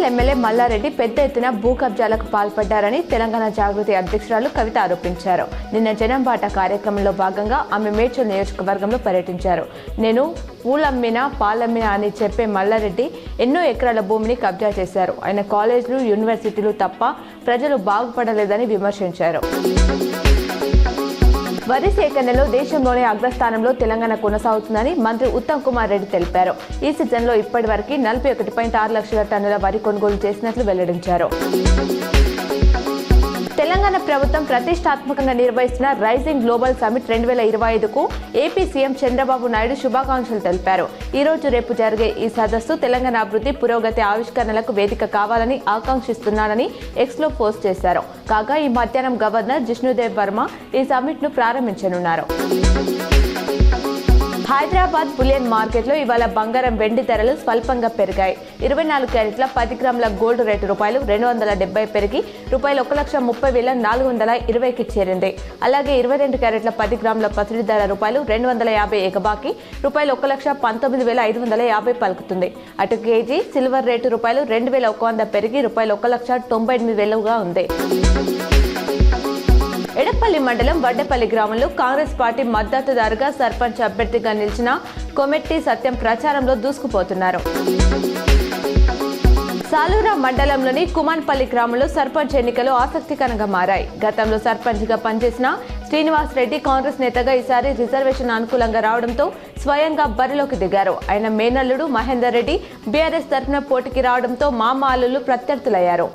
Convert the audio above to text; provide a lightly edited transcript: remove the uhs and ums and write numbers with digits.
Warangal MLA Mallareddy పెద్ద ఎత్తున భూ కబ్జాలకు పాల్పడ్డారని తెలంగాణ జాగృతి అధ్యక్షురాలు కవిత ఆరోపించారు. నిన్న జనంబాట కార్యక్రమంలో భాగంగా ఆమె మేడ్చల్ నియోజకవర్గంలో పర్యటించారు. నేను పూలమ్మినా పాలమ్మినా అని చెప్పే మల్లారెడ్డి ఎన్నో ఎకరాల భూమిని కబ్జా చేశారు. ఆయన కాలేజీలు యూనివర్సిటీలు తప్ప ప్రజలు బాగుపడలేదని విమర్శించారు. వరి సేకరణలో దేశంలోనే అగ్రస్థానంలో తెలంగాణ కొనసాగుతుందని మంత్రి ఉత్తమ్ కుమార్ రెడ్డి తెలిపారు. ఈ సీజన్లో ఇప్పటి వరకు 41.6 లక్షల టన్నుల వరి కొనుగోలు చేసినట్లు వెల్లడించారు. తెలంగాణ ప్రభుత్వం ప్రతిష్టాత్మకంగా నిర్వహిస్తున్న రైజింగ్ గ్లోబల్ సమిట్ 2025కు ఏపీ సీఎం చంద్రబాబు నాయుడు శుభాకాంక్షలు తెలిపారు. ఈ రోజు రేపు జరిగే ఈ సదస్సు తెలంగాణ అభివృద్ధి పురోగతి ఆవిష్కరణలకు వేదిక కావాలని ఆకాంక్షిస్తున్నానని ఎక్స్లో పోస్ట్ చేశారు. కాగా ఈ మధ్యాహ్నం గవర్నర్ జిష్ణుదేవ్ వర్మ ఈ సమిట్ ను ప్రారంభించనున్నారు. హైదరాబాద్ బులియన్ మార్కెట్లో ఇవాళ బంగారం వెండి ధరలు స్వల్పంగా పెరిగాయి. 24 క్యారెట్ల 10 గ్రాముల గోల్డ్ రేటు ₹270 పెరిగి ₹1,30,420కి చేరింది. అలాగే 22 క్యారెట్ల 10 గ్రాముల పసిడి ధర ₹250 ఎగబాకి ₹1,19,550 పలుకుతుంది. అటు కేజీ సిల్వర్ రేటు ₹2,100 పెరిగి ₹1,98,000గా ఉంది. ఎడపల్లి మండలం వడ్డపల్లి గ్రామంలో కాంగ్రెస్ పార్టీ మద్దతుదారుగా సర్పంచ్ అభ్యర్థిగా నిలిచిన కొమెట్టి సత్యం ప్రచారంలో దూసుకుపోతున్నారు. సాలూరా మండలంలోని కుమాన్పల్లి గ్రామంలో సర్పంచ్ ఎన్నికలు ఆసక్తికరంగా మారాయి. గతంలో సర్పంచ్గా పనిచేసిన శ్రీనివాస్ రెడ్డి కాంగ్రెస్ నేతగా ఈసారి రిజర్వేషన్ అనుకూలంగా రావడంతో స్వయంగా బరిలోకి దిగారు. ఆయన మేనల్లుడు మహేందర్ రెడ్డి బీఆర్ఎస్ తరఫున పోటీకి రావడంతో మామ అల్లుళ్లు ప్రత్యర్థులయ్యారు.